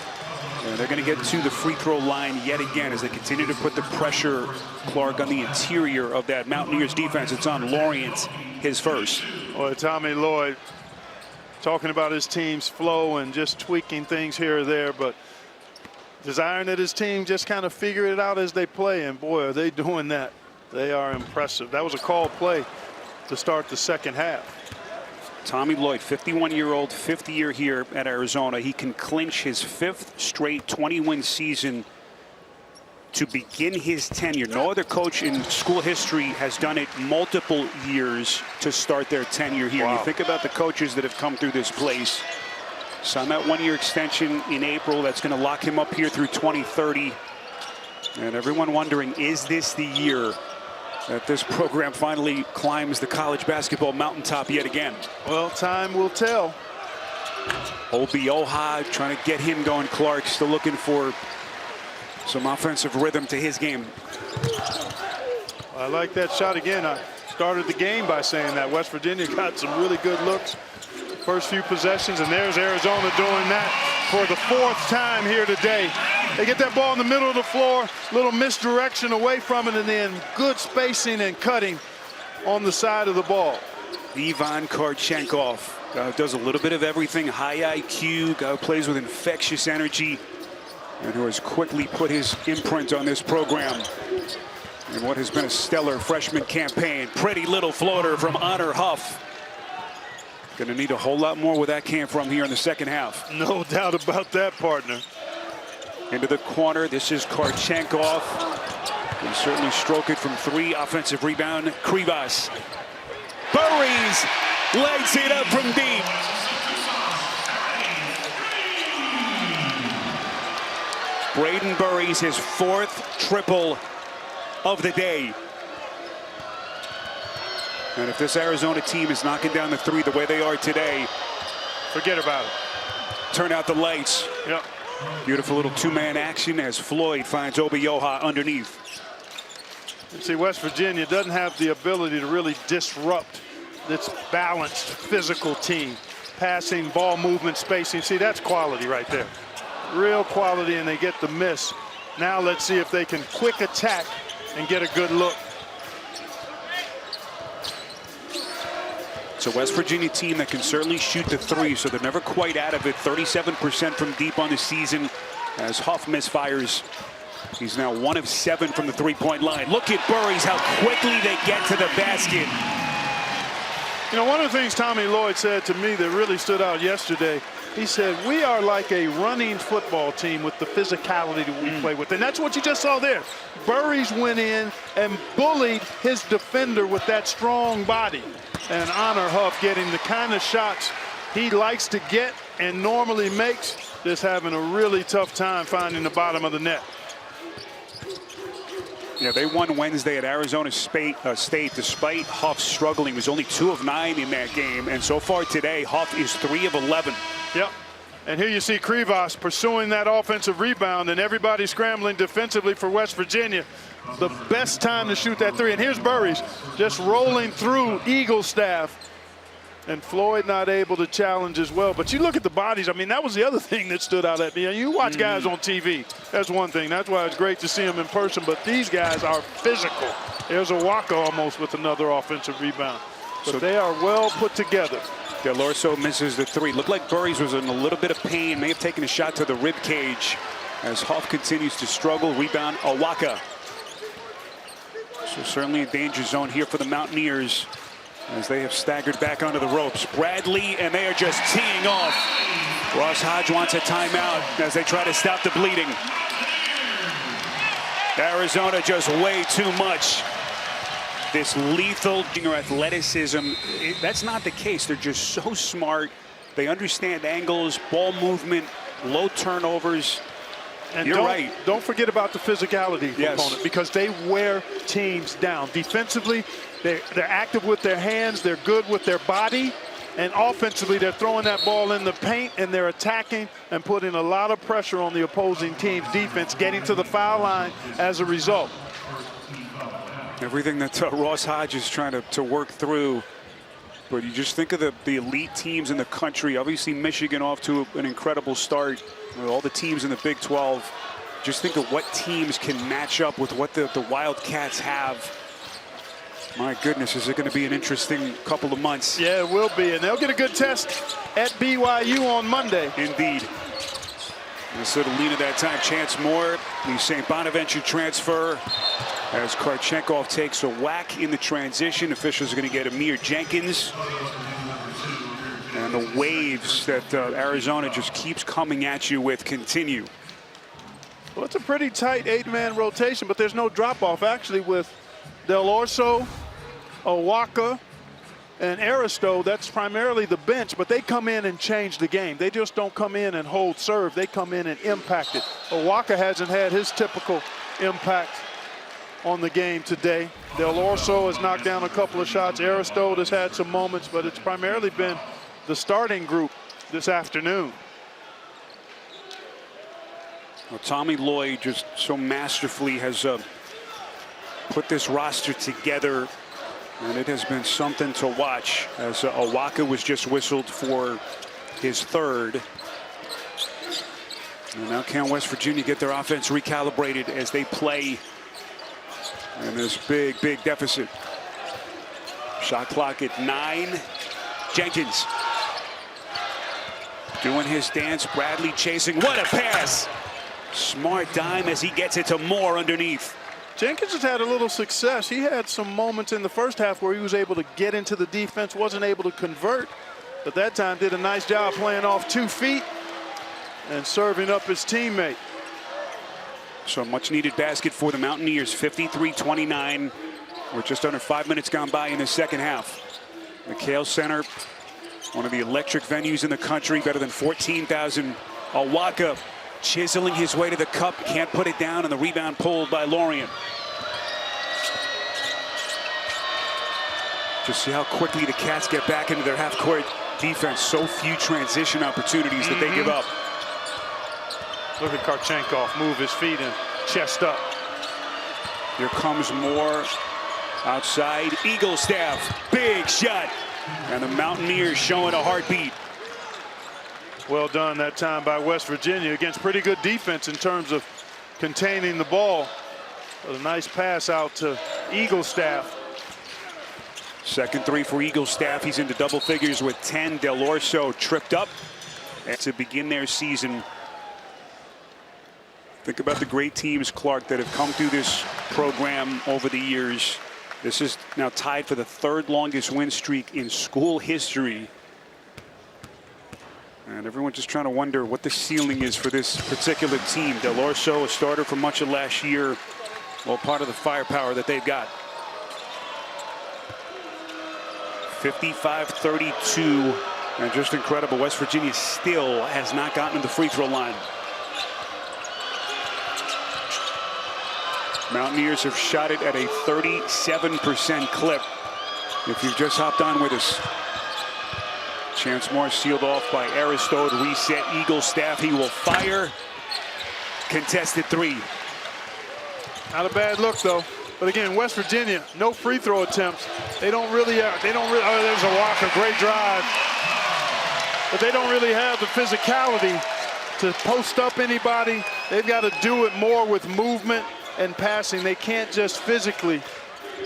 And they're going to get to the free throw line yet again as they continue to put the pressure, Clark, on the interior of that Mountaineers defense. It's on Lorient, his first. Well, Tommy Lloyd talking about his team's flow and just tweaking things here or there, but desiring that his team just kind of figure it out as they play. And boy, are they doing that. They are impressive. That was a called play to start the second half. Tommy Lloyd, 51-year-old, 5th year here at Arizona. He can clinch his 5th straight 20-win season to begin his tenure. No other coach in school history has done it multiple years to start their tenure here. Wow. You think about the coaches that have come through this place. Signed that 1-year extension in April. That's going to lock him up here through 2030. And everyone wondering, is this the year that this program finally climbs the college basketball mountaintop yet again? Well, time will tell. Obioha trying to get him going. Clark still looking for some offensive rhythm to his game. I like that shot again. I started the game by saying that West Virginia got some really good looks first few possessions, and there's Arizona doing that for the 4th time here today. They get that ball in the middle of the floor, little misdirection away from it, and then good spacing and cutting on the side of the ball. Ivan Karchenkov does a little bit of everything. High IQ, guy who plays with infectious energy, and who has quickly put his imprint on this program in what has been a stellar freshman campaign. Pretty little floater from Honor Huff. Going to need a whole lot more where that came from here in the second half. No doubt about that, partner. Into the corner. This is Karchenkov. Can certainly stroke it from 3. Offensive rebound. Krivas. Burries lights it up from deep. Braden Burries, his 4th triple of the day. And if this Arizona team is knocking down the 3 the way they are today, forget about it. Turn out the lights. Yep. Beautiful little 2-man action as Floyd finds Obioha underneath. See, West Virginia doesn't have the ability to really disrupt this balanced physical team. Passing, ball movement, spacing. See, that's quality right there. Real quality, and they get the miss. Now let's see if they can quick attack and get a good look. It's a West Virginia team that can certainly shoot the 3, so they're never quite out of it. 37% from deep on the season as Huff misfires. He's now 1 of 7 from the 3-point line. Look at Burries, how quickly they get to the basket. You know, one of the things Tommy Lloyd said to me that really stood out yesterday, he said, we are like a running football team with the physicality that we play with. And that's what you just saw there. Burries went in and bullied his defender with that strong body. And Honor Huff getting the kind of shots he likes to get and normally makes, just having a really tough time finding the bottom of the net. Yeah, they won Wednesday at Arizona State despite Huff struggling. He was only 2 of 9 in that game. And so far today, Huff is 3 of 11. Yep. And here you see Krivas pursuing that offensive rebound, and everybody scrambling defensively for West Virginia. The best time to shoot that 3. And here's Burries just rolling through Eagle staff. And Floyd not able to challenge as well. But you look at the bodies. I mean, that was the other thing that stood out at me. You watch guys on TV. That's one thing. That's why it's great to see them in person. But these guys are physical. There's a Waka almost with another offensive rebound. But they are well put together. Del Orso misses the 3. Looked like Burries was in a little bit of pain. May have taken a shot to the rib cage as Huff continues to struggle. Rebound, Awaka. So certainly a danger zone here for the Mountaineers as they have staggered back onto the ropes. Bradley, and they are just teeing off. Ross Hodge wants a timeout as they try to stop the bleeding. Arizona just way too much. This lethal athleticism, that's not the case. They're just so smart. They understand angles, ball movement, low turnovers. And You're right. Don't forget about the physicality component, because they wear teams down. Defensively, they're active with their hands. They're good with their body. And offensively, they're throwing that ball in the paint, and they're attacking and putting a lot of pressure on the opposing team's defense, getting to the foul line as a result. Everything that Ross Hodge is trying to work through. But you just think of the elite teams in the country. Obviously, Michigan off to an incredible start with all the teams in the Big 12. Just think of what teams can match up with what the Wildcats have. My goodness, is it going to be an interesting couple of months? Yeah, it will be. And they'll get a good test at BYU on Monday. Indeed. Instead of lean at that time, Chance Moore, the St. Bonaventure transfer, as Karchenkov takes a whack in the transition. Officials are going to get Amir Jenkins. And the waves that Arizona just keeps coming at you with continue. Well, it's a pretty tight 8-man rotation, but there's no drop-off actually with Del Orso, Awaka, and Aristo. That's primarily the bench, but they come in and change the game. They just don't come in and hold serve. They come in and impact it. Awaka hasn't had his typical impact on the game today. Del Orso has knocked down a couple of shots. Aristo has had some moments, but it's primarily been the starting group this afternoon. Well, Tommy Lloyd just so masterfully has put this roster together, and it has been something to watch as Awaka was just whistled for his 3rd. And now can West Virginia get their offense recalibrated as they play in this big deficit. Shot clock at 9. Jenkins doing his dance. Bradley chasing. What a pass! Smart dime as he gets it to Moore underneath. Jenkins has had a little success. He had some moments in the first half where he was able to get into the defense, wasn't able to convert, but that time did a nice job playing off 2 feet and serving up his teammate. So much needed basket for the Mountaineers. 53-29. We're just under 5 minutes gone by in the second half. McHale Center, one of the electric venues in the country, better than 14,000. Awaka chiseling his way to the cup, can't put it down, and the rebound pulled by Lorient. Just see how quickly the Cats get back into their half-court defense. So few transition opportunities that they give up. Look at Karchenkov move his feet and chest up. Here comes Moore outside. Eagle staff, big shot. And the Mountaineers showing a heartbeat. Well done that time by West Virginia against pretty good defense in terms of containing the ball. But a nice pass out to Eagle staff. Second 3 for Eagle staff. He's into double figures with 10. Del Orso tripped up to begin their season. Think about the great teams, Clark, that have come through this program over the years. This is now tied for the 3rd longest win streak in school history. And everyone's just trying to wonder what the ceiling is for this particular team. Del Orso, a starter for much of last year, well, part of the firepower that they've got. 55-32, and just incredible. West Virginia still has not gotten to the free throw line. Mountaineers have shot it at a 37% clip. If you've just hopped on with us. Chance Moore sealed off by Aristode. Reset Eagle staff. He will fire. Contested three. Not a bad look though. But again, West Virginia, no free throw attempts. They don't really. Oh, there's a Walker, great drive. But they don't really have the physicality to post up anybody. They've got to do it more with movement and passing. They can't just physically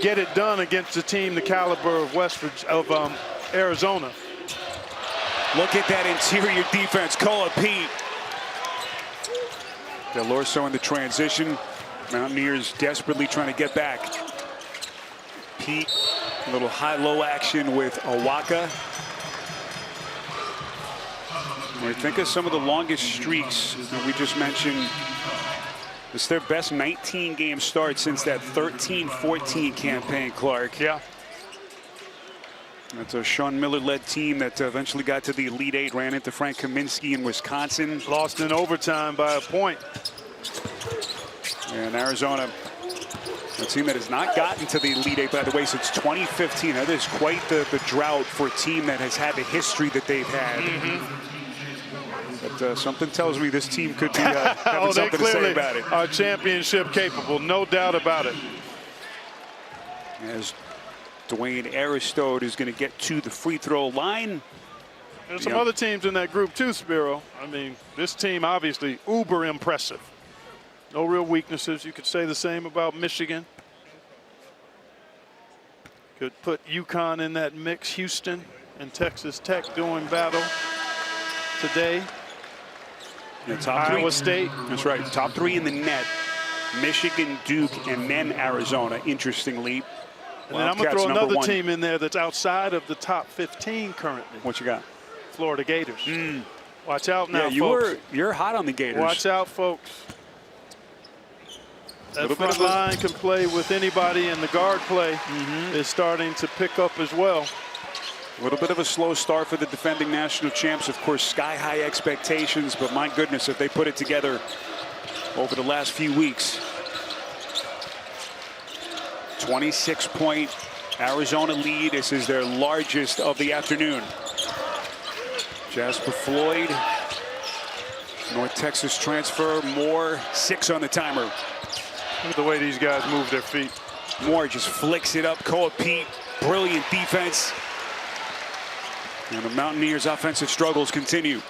get it done against a team the caliber of Arizona. Look at that interior defense. Koa Pete. Del Orso in the transition. Mountaineers desperately trying to get back. Pete, a little high-low action with Awaka. When we think of some of the longest streaks that we just mentioned, it's their best 19-game start since that 13-14 campaign, Clark. Yeah. That's a Sean Miller-led team that eventually got to the Elite Eight, ran into Frank Kaminsky in Wisconsin. Lost in overtime by a point. And Arizona, a team that has not gotten to the Elite Eight, by the way, since 2015. That is quite the drought for a team that has had the history that they've had. But something tells me this team could be having something to say about it. Are championship capable, no doubt about it. As Dwayne Aristode is going to get to the free throw line. There's some other teams in that group too, Spiro. I mean, this team obviously uber impressive. No real weaknesses. You could say the same about Michigan. Could put UConn in that mix. Houston and Texas Tech doing battle today. The top Iowa three. State. That's right. Top three in the net. Michigan, Duke, and then Arizona, interestingly. And then I'm going to throw another team in there that's outside of the top 15 currently. What you got? Florida Gators. Watch out now, yeah, folks. You're hot on the Gators. Watch out, folks. That front line can play with anybody, and the guard play is starting to pick up as well. A little bit of a slow start for the defending national champs. Of course, sky-high expectations, but my goodness, if they put it together over the last few weeks. 26-point Arizona lead. This is their largest of the afternoon. Jasper Floyd, North Texas transfer. Moore, 6 on the timer. Look at the way these guys move their feet. Moore just flicks it up. Koa Pete, brilliant defense. And the Mountaineers' offensive struggles continue.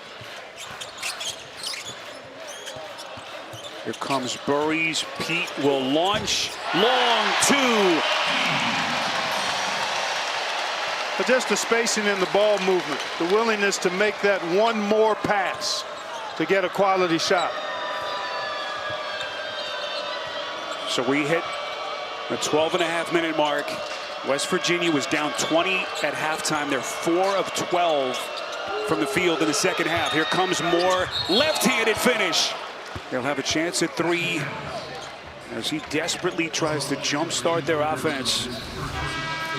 Here comes Burries. Pete will launch. Long two. But just the spacing in the ball movement, the willingness to make that one more pass to get a quality shot. So we hit the 12.5-minute mark. West Virginia was down 20 at halftime. They're 4 of 12 from the field in the second half. Here comes Moore. Left-handed finish. They'll have a chance at 3 as he desperately tries to jumpstart their offense.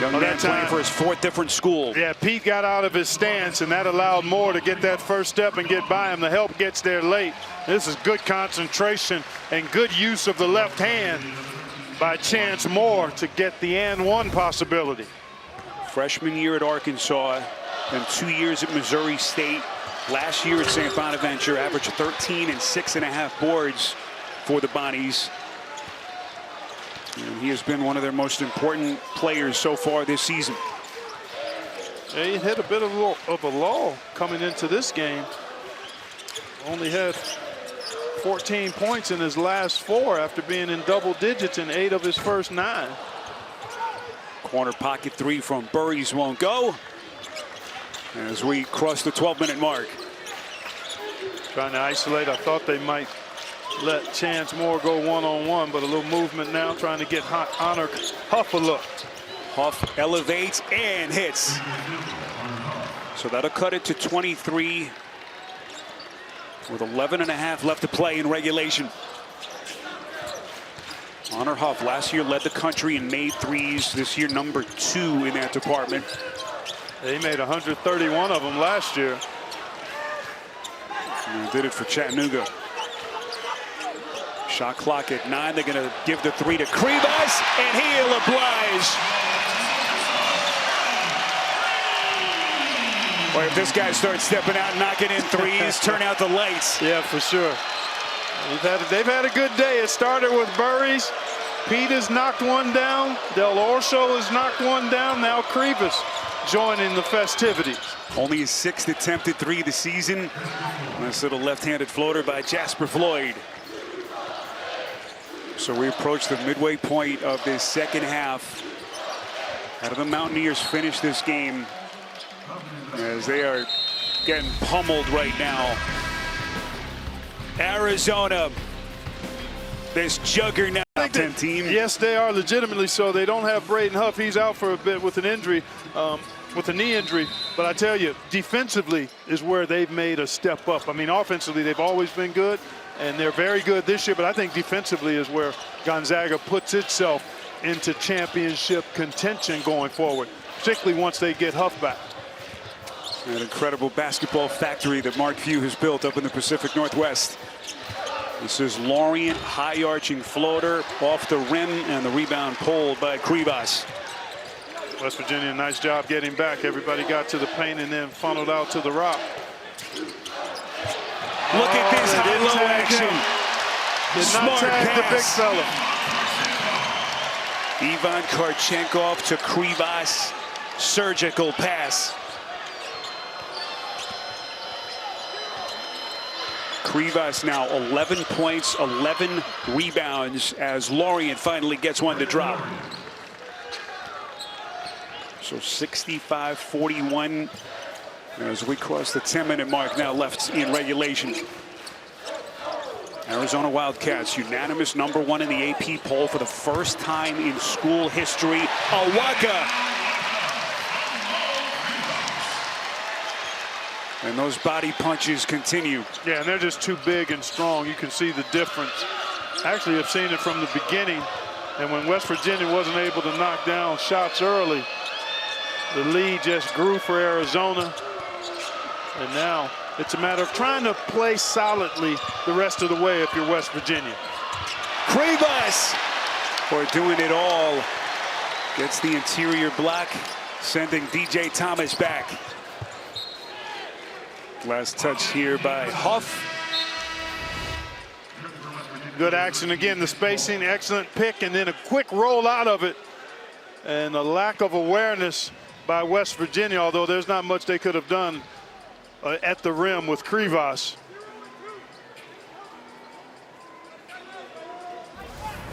Young man playing for his 4th different school. Yeah, Pete got out of his stance, and that allowed Moore to get that first step and get by him. The help gets there late. This is good concentration and good use of the left hand by Chance Moore to get the and one possibility. Freshman year at Arkansas, then 2 years at Missouri State. Last year at St. Bonaventure, averaged 13 and 6.5 boards for the Bonnies. And he has been one of their most important players so far this season. He hit a bit of a lull coming into this game. Only had 14 points in his last 4 after being in double digits in 8 of his first 9. Corner pocket 3 from Burries won't go as we cross the 12-minute mark. Trying to isolate. I thought they might let Chance Moore go one-on-one, but a little movement now, trying to get Honor Huff a look. Huff elevates and hits. So that'll cut it to 23 with 11.5 left to play in regulation. Honor Huff last year led the country in made threes. This year number 2 in that department. He made 131 of them last year. And did it for Chattanooga. Shot clock at 9. They're going to give the 3 to Krivas, and he'll oblige. Boy, if this guy starts stepping out and knocking in threes, turn out the lights. Yeah, for sure. They've had a good day. It started with Burries. Pete has knocked one down. Del Orso has knocked one down. Now Krivas joining the festivities. Only his 6th attempted 3 this season. Nice little left-handed floater by Jasper Floyd. So we approach the midway point of this second half. How do the Mountaineers finish this game, as they are getting pummeled right now? Arizona, this juggernaut 10 team. Yes, they are legitimately so. They don't have Braden Huff. He's out for a bit with an injury, with a knee injury. But I tell you, defensively is where they've made a step up. I mean, offensively, they've always been good, and they're very good this year. But I think defensively is where Gonzaga puts itself into championship contention going forward, particularly once they get Huff back. An incredible basketball factory that Mark Few has built up in the Pacific Northwest. This is Lorient, high arching floater off the rim, and the rebound pulled by Krivas. West Virginia, nice job getting back. Everybody got to the paint and then funneled out to the rock. Look at this high-low action. Did not tag the big fella. Ivan Karchenkov to Krivas. Surgical pass. Krivas now 11 points, 11 rebounds as Lorient finally gets one to drop. So 65-41 as we cross the 10-minute mark now left in regulation. Arizona Wildcats, unanimous #1 in the AP poll for the first time in school history. Awaka. And those body punches continue. Yeah, and they're just too big and strong. You can see the difference. Actually, I've seen it from the beginning. And when West Virginia wasn't able to knock down shots early, the lead just grew for Arizona. And now it's a matter of trying to play solidly the rest of the way if you're West Virginia. Krivas, for doing it all, gets the interior block, sending DJ Thomas back. Last touch here by Huff. Good action again, the spacing, excellent pick, and then a quick roll out of it. And a lack of awareness by West Virginia, although there's not much they could have done at the rim with Krivas.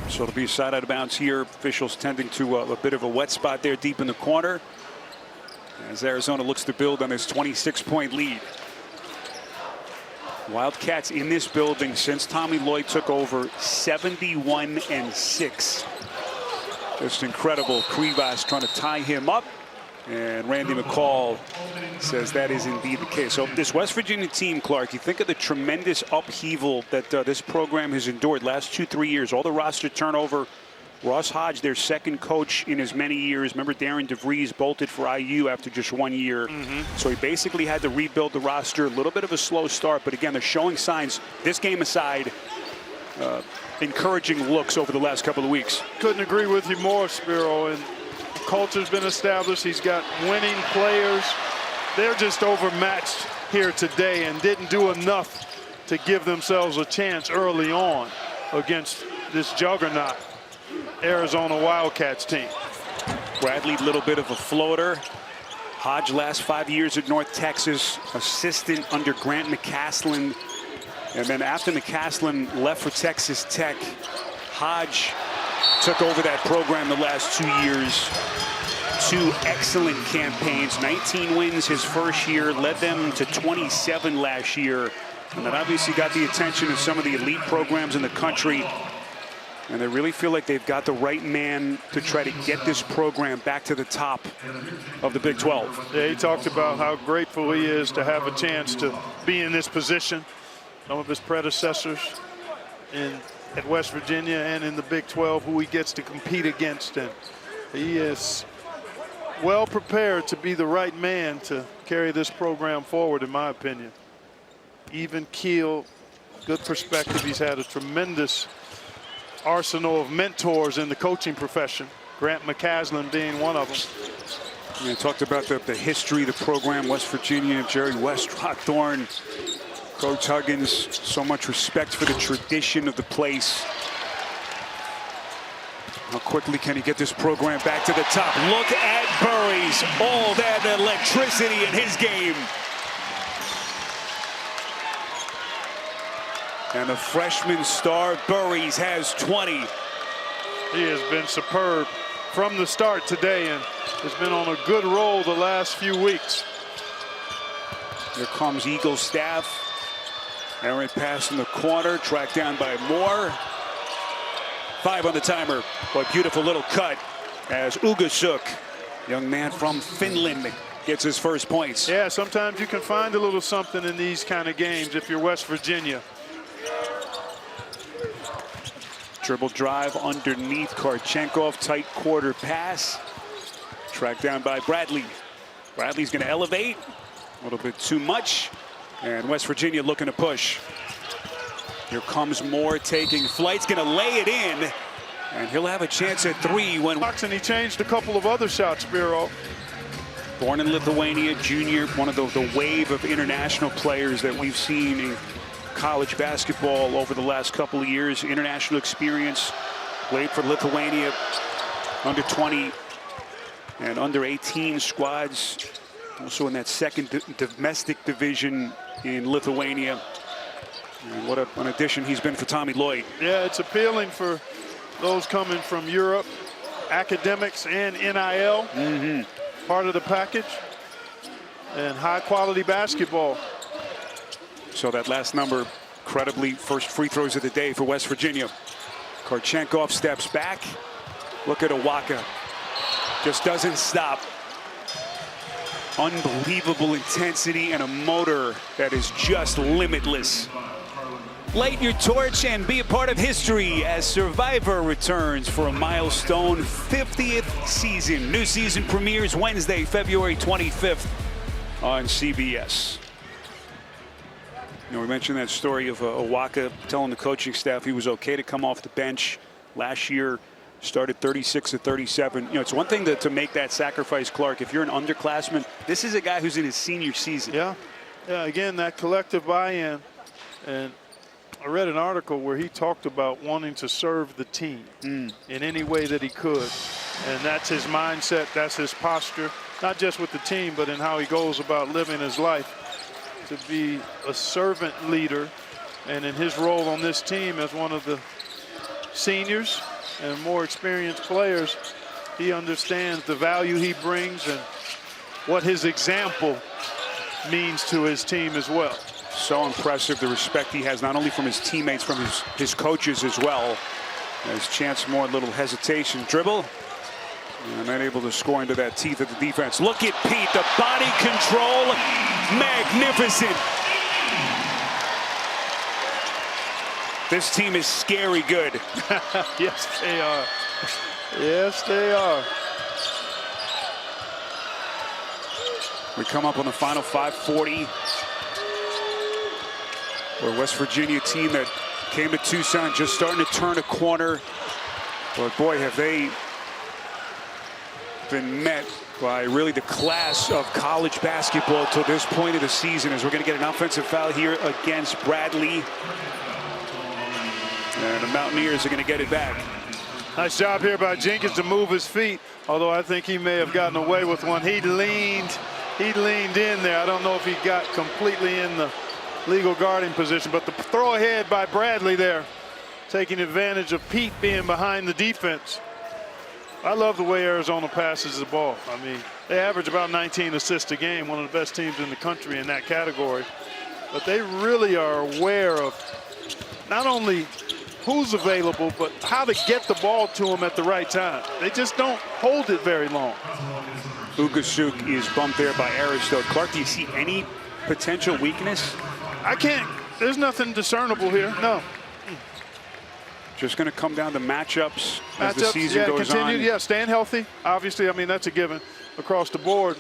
So it'll be a side out of bounds here. Officials tending to a bit of a wet spot there deep in the corner, as Arizona looks to build on his 26-point lead. Wildcats in this building since Tommy Lloyd took over, 71-6. Just incredible. Krivas trying to tie him up, and Randy McCall says that is indeed the case. So this West Virginia team, Clark, you think of the tremendous upheaval that this program has endured last 2-3 years. All the roster turnover. Ross Hodge, their second coach in as many years. Remember, Darren DeVries bolted for IU after just 1 year. So he basically had to rebuild the roster. A little bit of a slow start, but again, they're showing signs, this game aside, encouraging looks over the last couple of weeks. Couldn't agree with you more, Spiro. And culture's been established. He's got winning players. They're just overmatched here today and didn't do enough to give themselves a chance early on against this juggernaut Arizona Wildcats team. Bradley, little bit of a floater. Hodge, last 5 years at North Texas, assistant under Grant McCaslin. And then after McCaslin left for Texas Tech, Hodge took over that program the last 2 years. 2 excellent campaigns, 19 wins his first year, led them to 27 last year. And that obviously got the attention of some of the elite programs in the country. And they really feel like they've got the right man to try to get this program back to the top of the Big 12. Yeah, he talked about how grateful he is to have a chance to be in this position. Some of his predecessors at West Virginia and in the Big 12, who he gets to compete against. And he is well prepared to be the right man to carry this program forward, in my opinion. Even keel, good perspective. He's had a tremendous arsenal of mentors in the coaching profession, Grant McCaslin being one of them. We talked about the history of the program, West Virginia, Jerry West, Rockthorne, Coach Huggins, so much respect for the tradition of the place. How quickly can he get this program back to the top? Look at Burries, all that electricity in his game. And the freshman star, Burries, has 20. He has been superb from the start today and has been on a good roll the last few weeks. Here comes Eagle staff. Errant pass in the corner, tracked down by Moore. 5 on the timer, but beautiful little cut as Ugasuk, young man from Finland, gets his first points. Yeah, sometimes you can find a little something in these kind of games if you're West Virginia. Dribble drive underneath Korchenkov, tight quarter pass. Tracked down by Bradley. Bradley's going to elevate a little bit too much, and West Virginia looking to push. Here comes Moore taking flight's going to lay it in, and he'll have a chance at 3 when. And he changed a couple of other shots, Spiro. Born in Lithuania, junior, one of the wave of international players that we've seen in college basketball over the last couple of years. International experience, played for Lithuania, under 20 and under 18 squads. Also in that second domestic division in Lithuania. And what an addition he's been for Tommy Lloyd. Yeah, it's appealing for those coming from Europe, academics and NIL, part of the package, and high quality basketball. So that last number, incredibly, first free throws of the day for West Virginia. Korchenkov steps back. Look at Owaka. Just doesn't stop. Unbelievable intensity and a motor that is just limitless. Light your torch and be a part of history as Survivor returns for a milestone 50th season. New season premieres Wednesday, February 25th on CBS. You know, we mentioned that story of Owaka telling the coaching staff he was okay to come off the bench last year. Started 36 of 37. You know, it's one thing to make that sacrifice, Clark. If you're an underclassman, this is a guy who's in his senior season. Yeah. Again, that collective buy-in. And I read an article where he talked about wanting to serve the team in any way that he could. And that's his mindset, that's his posture, not just with the team, but in how he goes about living his life. To be a servant leader, and in his role on this team as one of the seniors and more experienced players, he understands the value he brings and what his example means to his team as well. So impressive, the respect he has, not only from his teammates, from his coaches as well. As Chance Moore, a little hesitation, dribble, and then able to score into that teeth of the defense. Look at Pete, the body control, magnificent. This team is scary good. Yes, they are. Yes, they are. We come up on the final 5:40. We're a West Virginia team that came to Tucson just starting to turn a corner. But boy, have they been met by really the class of college basketball till this point of the season, as we're going to get an offensive foul here against Bradley. And the Mountaineers are going to get it back. Nice job here by Jenkins to move his feet, although I think he may have gotten away with one. He leaned in there. I don't know if he got completely in the legal guarding position, but the throw ahead by Bradley there, taking advantage of Pete being behind the defense. I love the way Arizona passes the ball. I mean, they average about 19 assists a game, one of the best teams in the country in that category. But they really are aware of not only who's available, but how to get the ball to them at the right time. They just don't hold it very long. Ugasuk is bumped there by Aristotle. Clark, do you see any potential weakness? I can't. There's nothing discernible here. No. Just going to come down to matchups as the season goes on. Yeah, staying healthy. Obviously, I mean, that's a given across the board.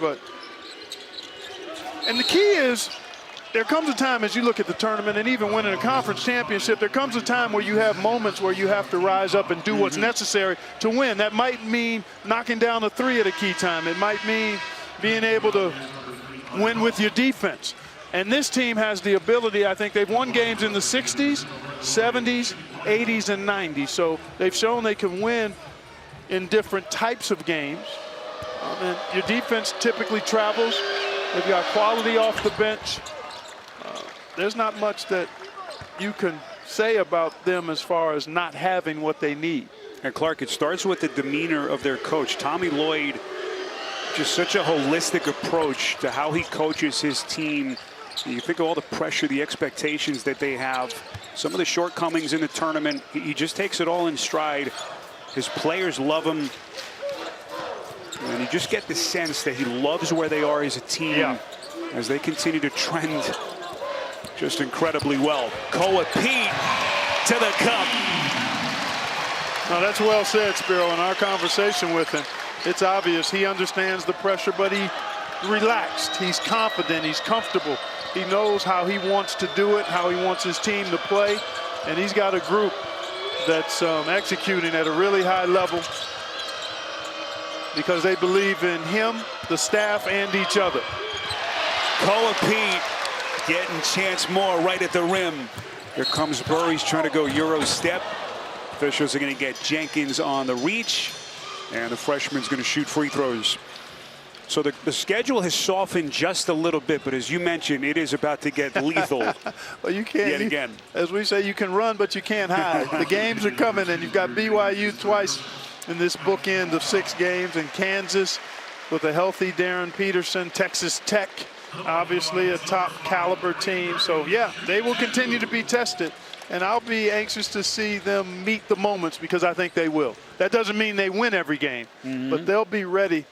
And the key is there comes a time as you look at the tournament and even winning a conference championship, there comes a time where you have moments where you have to rise up and do what's necessary to win. That might mean knocking down a three at a key time. It might mean being able to win with your defense. And this team has the ability, I think they've won games in the 60s, 70s, 80s, and 90s. So they've shown they can win in different types of games. And your defense typically travels. They've got quality off the bench. There's not much that you can say about them as far as not having what they need. And Clark, it starts with the demeanor of their coach. Tommy Lloyd, just such a holistic approach to how he coaches his team. You think of all the pressure, the expectations that they have, some of the shortcomings in the tournament. He just takes it all in stride. His players love him. And you just get the sense that he loves where they are as a team as they continue to trend just incredibly well. Koa Pete to the cup. No, that's well said, Spiro. In our conversation with him, it's obvious he understands the pressure, but he relaxed. He's confident. He's comfortable. He knows how he wants to do it, how he wants his team to play, and he's got a group that's executing at a really high level because they believe in him, the staff, and each other. Koa Pete getting Chance Moore right at the rim. Here comes Burr. He's trying to go Euro step. Officials are going to get Jenkins on the reach, and the freshman's going to shoot free throws. So the schedule has softened just a little bit, but as you mentioned, it is about to get lethal. Well, you can't. Yet again. As we say, you can run, but you can't hide. The games are coming, and you've got BYU twice in this bookend of 6 games, and Kansas with a healthy Darren Peterson, Texas Tech, obviously a top caliber team. So, yeah, they will continue to be tested, and I'll be anxious to see them meet the moments because I think they will. That doesn't mean they win every game, but they'll be ready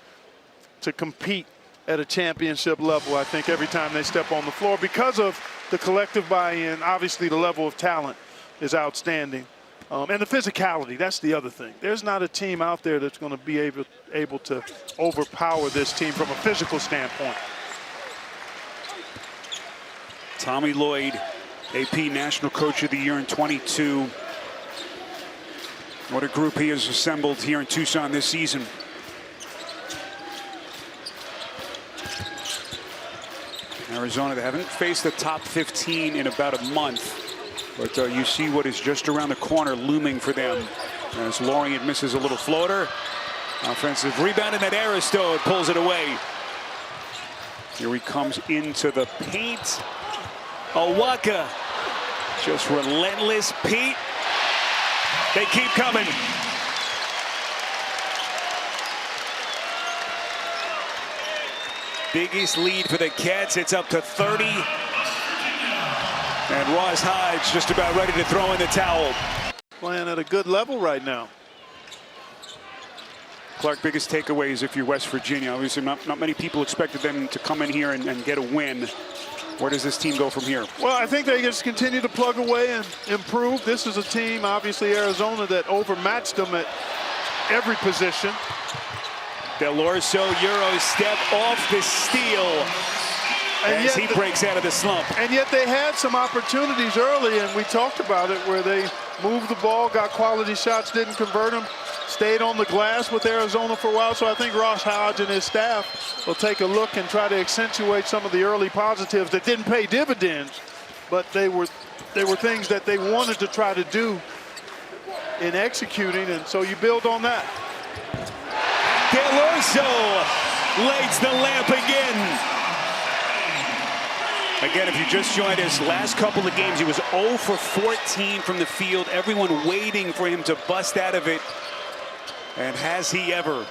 to compete at a championship level, I think, every time they step on the floor because of the collective buy-in. Obviously, the level of talent is outstanding. And the physicality, that's the other thing. There's not a team out there that's going to be able to overpower this team from a physical standpoint. Tommy Lloyd, AP National Coach of the Year in 22. What a group he has assembled here in Tucson this season. Arizona, they haven't faced the top 15 in about a month, but you see what is just around the corner looming for them as Lorient misses a little floater. Offensive rebound, and that Aristo pulls it away. Here he comes into the paint. Awaka, just relentless. Pete, they keep coming. Biggest lead for the Cats. It's up to 30. And Ross Hodge just about ready to throw in the towel. Playing at a good level right now. Clark, biggest takeaways if you're West Virginia. Obviously, not many people expected them to come in here and get a win. Where does this team go from here? Well, I think they just continue to plug away and improve. This is a team, obviously, Arizona, that overmatched them at every position. Del Orso Euro step off the steal as he breaks out of the slump. And yet they had some opportunities early, and we talked about it, where they moved the ball, got quality shots, didn't convert them, stayed on the glass with Arizona for a while. So I think Ross Hodge and his staff will take a look and try to accentuate some of the early positives that didn't pay dividends, but they were things that they wanted to try to do in executing, and so you build on that. Del Orso lights the lamp again. Again, if you just joined us, last couple of games, he was 0 for 14 from the field. Everyone waiting for him to bust out of it. And has he ever?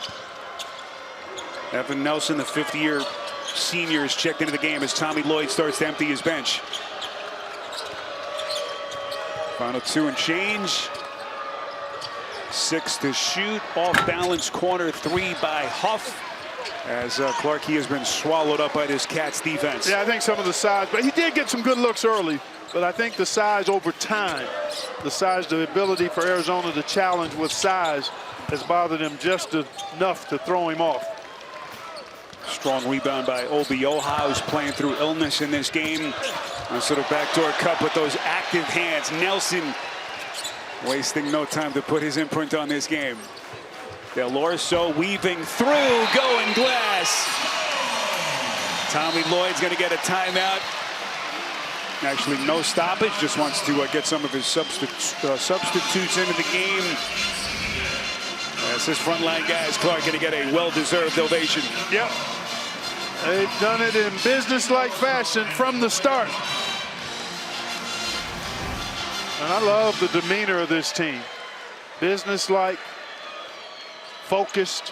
Evan Nelson, the 5th-year senior, is checked into the game as Tommy Lloyd starts to empty his bench. Final 2 and change. 6 to shoot. Off balance corner 3 by Huff. As Clark, he has been swallowed up by this Cats defense. Yeah, I think some of the size, but he did get some good looks early. But I think the size over time, the ability for Arizona to challenge with size has bothered him just enough to throw him off. Strong rebound by Obioha, who's playing through illness in this game. A sort of backdoor cut with those active hands. Nelson wasting no time to put his imprint on this game. Del Orso weaving through, going glass. Tommy Lloyd's going to get a timeout. Actually, no stoppage. Just wants to get some of his substitutes into the game. As his frontline guys, Clark going to get a well-deserved ovation. Yep. They've done it in business-like fashion from the start. And I love the demeanor of this team. Business-like, focused,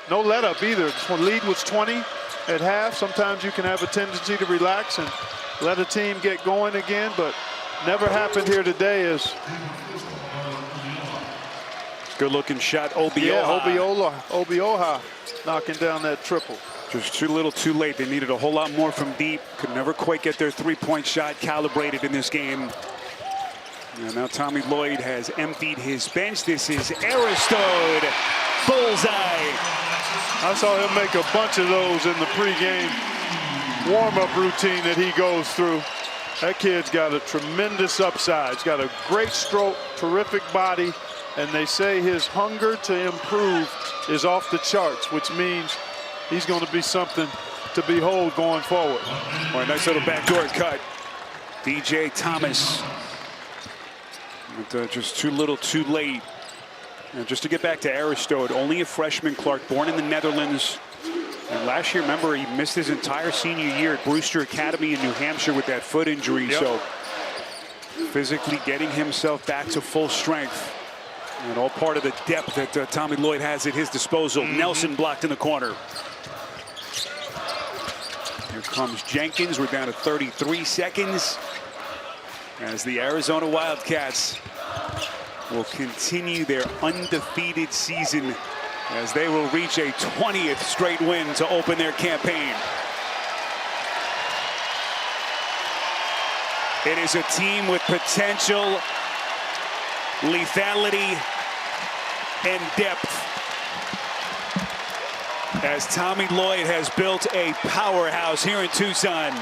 no let up either. When lead was 20 at half, sometimes you can have a tendency to relax and let a team get going again, but never happened here today. As good looking shot, Obioha. Yeah, Obioha knocking down that triple. Just too little too late. They needed a whole lot more from deep. Could never quite get their three-point shot calibrated in this game. And now Tommy Lloyd has emptied his bench. This is Aristode. Bullseye. I saw him make a bunch of those in the pregame warm-up routine that he goes through. That kid's got a tremendous upside. He's got a great stroke, terrific body, and they say his hunger to improve is off the charts, which means he's going to be something to behold going forward. All right, nice little backdoor cut. DJ Thomas. But, just too little too late. And just to get back to Aristode, only a freshman, Clark, born in the Netherlands. And last year, remember, he missed his entire senior year at Brewster Academy in New Hampshire with that foot injury. Yep. So physically getting himself back to full strength. And all part of the depth that Tommy Lloyd has at his disposal. Nelson blocked in the corner. Here comes Jenkins. We're down to 33 seconds. As the Arizona Wildcats will continue their undefeated season as they will reach a 20th straight win to open their campaign. It is a team with potential, lethality, and depth. As Tommy Lloyd has built a powerhouse here in Tucson.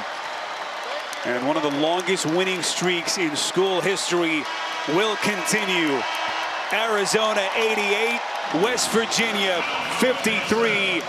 And one of the longest winning streaks in school history will continue. Arizona 88, West Virginia 53.